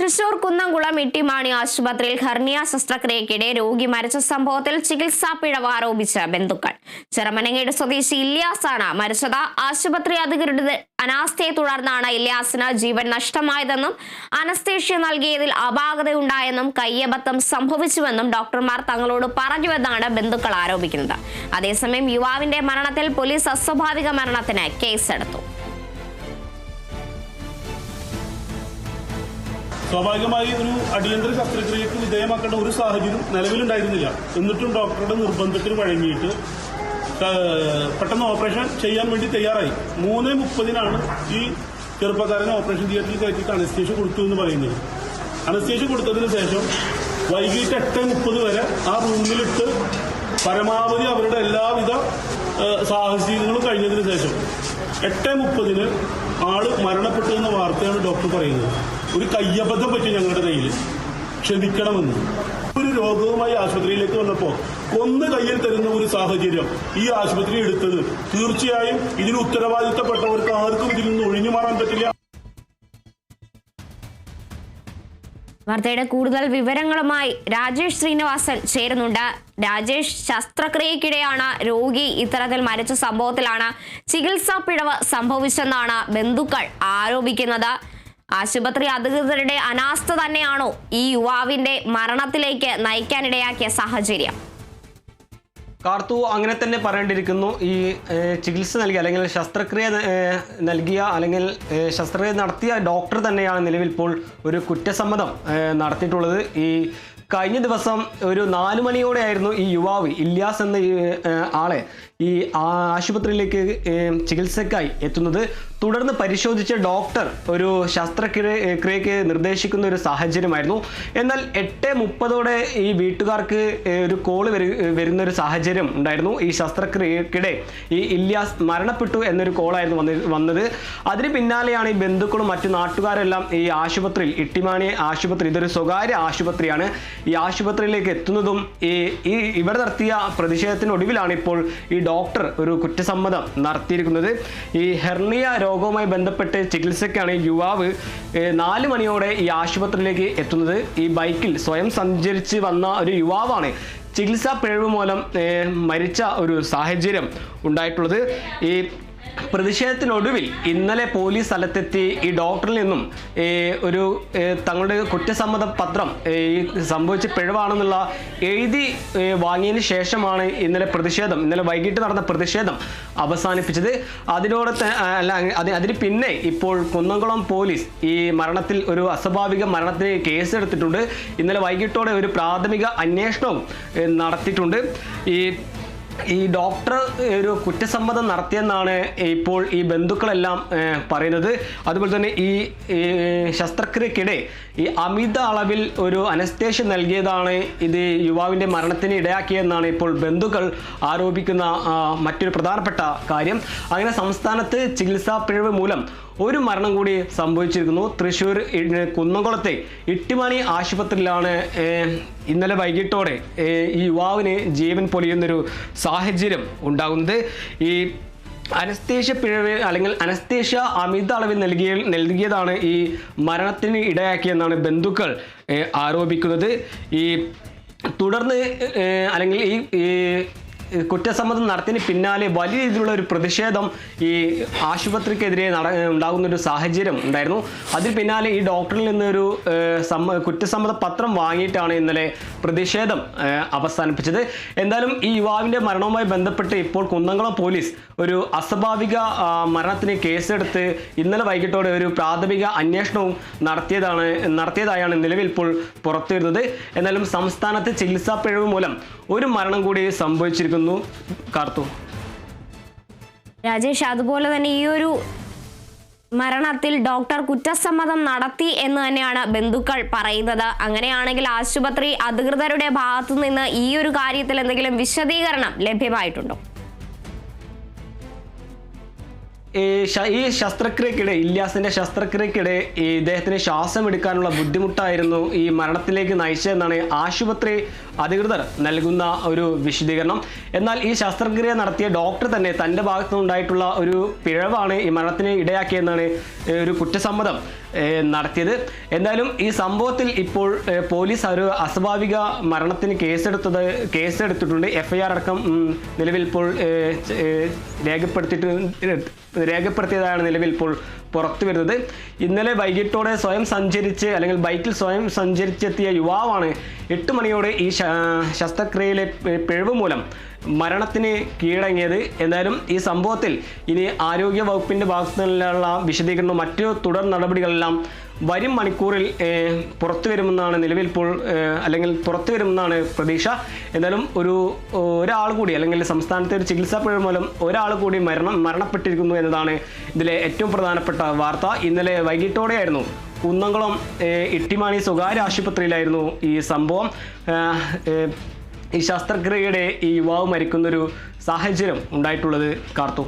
തൃശൂർ കുന്നംകുളം ഇട്ടിമാണി ആശുപത്രിയിൽ ഹെർണിയ ശസ്ത്രക്രിയക്കിടെ രോഗി മരിച്ച സംഭവത്തിൽ ചികിത്സാ പിഴവ് ആരോപിച്ച ബന്ധുക്കൾ. ചെറുമനങ്ങേട് സ്വദേശി ഇല്യാസാണ് മരിച്ചത്. ആശുപത്രി അധികൃതരുടെ അനാസ്ഥയെ തുടർന്നാണ് ഇല്യാസിന് ജീവൻ നഷ്ടമായതെന്നും അനസ്തേഷ്യ നൽകിയതിൽ അപാകതയുണ്ടായെന്നും കയ്യബദ്ധം സംഭവിച്ചുവെന്നും ഡോക്ടർമാർ തങ്ങളോട് പറഞ്ഞുവെന്നാണ് ബന്ധുക്കൾ ആരോപിക്കുന്നത്. അതേസമയം യുവാവിന്റെ മരണത്തിൽ പോലീസ് അസ്വാഭാവിക മരണത്തിന് കേസെടുത്തു. സ്വാഭാവികമായി ഒരു അടിയന്തര ശസ്ത്രക്രിയക്ക് വിധേയമാക്കേണ്ട ഒരു സാഹചര്യം നിലവിലുണ്ടായിരുന്നില്ല. എന്നിട്ടും ഡോക്ടറുടെ നിർബന്ധത്തിന് വഴങ്ങിയിട്ട് പെട്ടെന്ന് ഓപ്പറേഷൻ ചെയ്യാൻ വേണ്ടി തയ്യാറായി. 3:30 ഈ ചെറുപ്പക്കാരനെ ഓപ്പറേഷൻ തിയേറ്ററിൽ കയറ്റിയിട്ട് അനസ്തേഷ്യ കൊടുത്തു എന്ന് പറയുന്നത്. അനസ്തേഷ്യ കൊടുത്തതിന് ശേഷം വൈകിട്ട് 8:30 വരെ ആ റൂമിലിട്ട് പരമാവധി അവരുടെ എല്ലാവിധ സാഹചര്യങ്ങളും കഴിഞ്ഞതിന് ശേഷം 8:30 ആള് മരണപ്പെട്ടു എന്ന വാർത്തയാണ് ഡോക്ടർ പറയുന്നത്. ഒരു കയ്യബദ്ധം പറ്റി ഞങ്ങളുടെ കയ്യിൽ, ക്ഷമിക്കണമെന്ന്. ഒരു രോഗവുമായി ആശുപത്രിയിലേക്ക് വന്നപ്പോൾ കൊന്നു കയ്യിൽ തരുന്ന ഒരു സാഹചര്യം ഈ ആശുപത്രി എടുത്തത് തീർച്ചയായും ഇതിന് ഉത്തരവാദിത്തപ്പെട്ടവർക്ക് ആർക്കും ഇതിൽ നിന്ന് ഒഴിഞ്ഞു മാറാൻ പറ്റില്ല. വാർത്തയുടെ കൂടുതൽ വിവരങ്ങളുമായി രാജേഷ് ശ്രീനിവാസൻ ചേരുന്നുണ്ട്. രാജേഷ്, ശസ്ത്രക്രിയക്കിടെയാണ് രോഗി ഇത്തരത്തിൽ മരിച്ച സംഭവത്തിലാണ് ചികിത്സാ പിഴവ് സംഭവിച്ചെന്നാണ് ബന്ധുക്കൾ ആരോപിക്കുന്നത്. ആശുപത്രി അധികൃതരുടെ അനാസ്ഥ തന്നെയാണോ ഈ യുവാവിന്റെ മരണത്തിലേക്ക് നയിക്കാനിടയാക്കിയ സാഹചര്യം? കാർത്തു, അങ്ങനെ തന്നെ പറയേണ്ടിയിരിക്കുന്നു. ഈ ചികിത്സ നൽകിയ അല്ലെങ്കിൽ ശസ്ത്രക്രിയ നൽകിയ അല്ലെങ്കിൽ ശസ്ത്രക്രിയ നടത്തിയ ഡോക്ടർ തന്നെയാണ് നിലവിൽ ഇപ്പോൾ ഒരു കുറ്റസമ്മതം നടത്തിയിട്ടുള്ളത്. ഈ കഴിഞ്ഞ ദിവസം ഒരു 4 മണിയോടെയായിരുന്നു ഈ യുവാവ് ഇല്യാസ് എന്ന ആളെ ഈ ആശുപത്രിയിലേക്ക് ചികിത്സയ്ക്കായി എത്തുന്നത്. തുടർന്ന് പരിശോധിച്ച ഡോക്ടർ ഒരു ശസ്ത്രക്രിയക്ക് നിർദ്ദേശിക്കുന്ന ഒരു സാഹചര്യമായിരുന്നു. എന്നാൽ 8:30 ഈ വീട്ടുകാർക്ക് ഒരു കോള് വരുന്ന ഒരു സാഹചര്യം ഉണ്ടായിരുന്നു. ഈ ശസ്ത്രക്രിയക്കിടെ ഈ ഇല്യാസ് മരണപ്പെട്ടു എന്നൊരു കോളായിരുന്നു വന്നത്. അതിന് പിന്നാലെയാണ് ഈ ബന്ധുക്കളും മറ്റു നാട്ടുകാരെല്ലാം ഈ ആശുപത്രിയിൽ, ഇട്ടിമാണി ആശുപത്രി, ഇതൊരു സ്വകാര്യ ആശുപത്രിയാണ്, ഈ ആശുപത്രിയിലേക്ക് എത്തുന്നതും ഇവിടെ നടത്തിയ പ്രതിഷേധത്തിനൊടുവിലാണ് ഇപ്പോൾ ഈ ഡോക്ടർ ഒരു കുറ്റസമ്മതം നടത്തിയിരിക്കുന്നത്. ഈ ഹെർണിയ രോഗവുമായി ബന്ധപ്പെട്ട് ചികിത്സയ്ക്കാണ് യുവാവ് 4 മണിയോടെ ഈ ആശുപത്രിയിലേക്ക് എത്തുന്നത്. ഈ ബൈക്കിൽ സ്വയം സഞ്ചരിച്ച് വന്ന ഒരു യുവാവാണ് ചികിത്സാ പിഴവ് മൂലം മരിച്ച ഒരു സാഹചര്യം ഉണ്ടായിട്ടുള്ളത്. ഈ പ്രതിഷേധത്തിനൊടുവിൽ ഇന്നലെ പോലീസ് സ്ഥലത്തെത്തി ഈ ഡോക്ടറിൽ നിന്നും ഒരു തങ്ങളുടെ കുറ്റസമ്മത പത്രം ഈ സംഭവിച്ച പിഴവാണെന്നുള്ള എഴുതി വാങ്ങിയതിന് ശേഷമാണ് ഇന്നലെ വൈകിട്ട് നടന്ന പ്രതിഷേധം അവസാനിപ്പിച്ചത്. അതിന് പിന്നെ ഇപ്പോൾ കുന്നംകുളം പോലീസ് ഈ മരണത്തിൽ ഒരു അസ്വാഭാവിക മരണത്തിന് കേസെടുത്തിട്ടുണ്ട്. ഇന്നലെ വൈകിട്ടോടെ ഒരു പ്രാഥമിക അന്വേഷണവും നടത്തിയിട്ടുണ്ട്. ഈ ഡോക്ടർ ഒരു കുറ്റസമ്മതം നടത്തിയെന്നാണ് ഇപ്പോൾ ഈ ബന്ധുക്കളെല്ലാം പറയുന്നത്. അതുപോലെ തന്നെ ഈ ശസ്ത്രക്രിയക്കിടെ ഈ അമിത അളവിൽ ഒരു അനസ്തേഷ്യ നൽകിയതാണ് ഇത് യുവാവിൻ്റെ മരണത്തിന് ഇടയാക്കിയെന്നാണ് ഇപ്പോൾ ബന്ധുക്കൾ ആരോപിക്കുന്ന മറ്റൊരു പ്രധാനപ്പെട്ട കാര്യം. അങ്ങനെ സംസ്ഥാനത്ത് ചികിത്സാ പിഴവ് മൂലം ഒരു മരണം കൂടി സംഭവിച്ചിരിക്കുന്നു. തൃശ്ശൂർ കുന്നംകുളത്തെ ഇട്ടിമാണി ആശുപത്രിയിലാണ് ഇന്നലെ വൈകിട്ടോടെ ഈ യുവാവിന് ജീവൻ പൊലിയുന്നൊരു സാഹചര്യം ഉണ്ടാകുന്നത്. ഈ അനസ്തേഷ്യ പിഴവ് അല്ലെങ്കിൽ അനസ്തേഷ്യ അമിത അളവിൽ നൽകിയതാണ് ഈ മരണത്തിന് ഇടയാക്കിയെന്നാണ് ബന്ധുക്കൾ ആരോപിക്കുന്നത്. ഈ തുടർന്ന് അല്ലെങ്കിൽ ഈ കുറ്റസമ്മതം നടത്തിയതിന് പിന്നാലെ വലിയ രീതിയിലുള്ള ഒരു പ്രതിഷേധം ഈ ആശുപത്രിക്കെതിരെ ഉണ്ടാകുന്ന ഒരു സാഹചര്യം ഉണ്ടായിരുന്നു. അതിന് പിന്നാലെ ഈ ഡോക്ടറിൽ നിന്നൊരു കുറ്റസമ്മത പത്രം വാങ്ങിയിട്ടാണ് ഇന്നലെ പ്രതിഷേധം അവസാനിപ്പിച്ചത്. എന്തായാലും ഈ യുവാവിൻ്റെ മരണവുമായി ബന്ധപ്പെട്ട് ഇപ്പോൾ കുന്നംകുളം പോലീസ് ഒരു അസ്വാഭാവിക മരണത്തിന് കേസെടുത്ത് ഇന്നലെ വൈകിട്ടോടെ ഒരു പ്രാഥമിക അന്വേഷണവും നടത്തിയതായാണ് നിലവിൽ ഇപ്പോൾ പുറത്തു വരുന്നത്. എന്നാലും സംസ്ഥാനത്ത് ചികിത്സാ പിഴവ് മൂലം ഒരു മരണം കൂടി സംഭവിച്ചിരിക്കുന്നു. കാർത്തു, രാജേഷ്, അതുപോലെ തന്നെ ഈ ഒരു മരണത്തിൽ ഡോക്ടർ കുറ്റസമ്മതം നടത്തി എന്ന് തന്നെയാണ് ബന്ധുക്കൾ പറയുന്നത്. അങ്ങനെയാണെങ്കിൽ ആശുപത്രി അധികൃതരുടെ ഭാഗത്തു നിന്ന് ഈ ഒരു കാര്യത്തിൽ എന്തെങ്കിലും വിശദീകരണം ലഭ്യമായിട്ടുണ്ടോ? ഈ ശസ്ത്രക്രിയക്കിടെ ഇല്യാസിന്റെ ശസ്ത്രക്രിയക്കിടെ ഇദ്ദേഹത്തിന് ശ്വാസം എടുക്കാനുള്ള ബുദ്ധിമുട്ടായിരുന്നു ഈ മരണത്തിലേക്ക് നയിച്ചതെന്നാണ് ആശുപത്രി അധികൃതർ നൽകുന്ന ഒരു വിശദീകരണം. എന്നാൽ ഈ ശസ്ത്രക്രിയ നടത്തിയ ഡോക്ടർ തന്നെ തൻ്റെ ഭാഗത്തുനിന്നുണ്ടായിട്ടുള്ള ഒരു പിഴവാണ് ഈ മരണത്തിന് ഇടയാക്കിയെന്നാണ് ഒരു കുറ്റസമ്മതം നടത്തിയത്. എന്തായാലും ഈ സംഭവത്തിൽ ഇപ്പോൾ പോലീസ് ഒരു അസ്വാഭാവിക മരണത്തിന് കേസെടുത്തിട്ടുണ്ട്. FIR അടക്കം നിലവിൽ ഇപ്പോൾ രേഖപ്പെടുത്തിയതാണ് നിലവിൽ ഇപ്പോൾ പുറത്തു വരുന്നത്. ഇന്നലെ വൈകിട്ടോടെ സ്വയം സഞ്ചരിച്ച് അല്ലെങ്കിൽ ബൈക്കിൽ സ്വയം സഞ്ചരിച്ചെത്തിയ യുവാവാണ് 8 മണിയോടെ ഈ ശസ്ത്രക്രിയയിലെ പിഴവ് മൂലം മരണത്തിന് കീഴടങ്ങിയത്. എന്തായാലും ഈ സംഭവത്തിൽ ഇനി ആരോഗ്യ വകുപ്പിൻ്റെ ഭാഗത്തു നിന്നുള്ള വിശദീകരണം മറ്റു തുടർ നടപടികളെല്ലാം വരും മണിക്കൂറിൽ പുറത്തു വരുമെന്നാണ് നിലവിൽ ഇപ്പോൾ അല്ലെങ്കിൽ പുറത്തു വരുമെന്നാണ് പ്രതീക്ഷ. എന്തായാലും ഒരാൾ കൂടി അല്ലെങ്കിൽ സംസ്ഥാനത്തെ ഒരു ചികിത്സാ പിഴവ് മൂലം ഒരാൾ കൂടി മരണപ്പെട്ടിരിക്കുന്നു എന്നതാണ് ഇതിലെ ഏറ്റവും പ്രധാനപ്പെട്ട വാർത്ത. ഇന്നലെ വൈകിട്ടോടെയായിരുന്നു കുന്നംകുളം ഇട്ടിമാണി സ്വകാര്യ ആശുപത്രിയിലായിരുന്നു ഈ സംഭവം. ഈ ശസ്ത്രക്രിയയുടെ ഈ യുവാവ് മരിക്കുന്നൊരു സാഹചര്യം ഉണ്ടായിട്ടുള്ളത് കാർത്തു.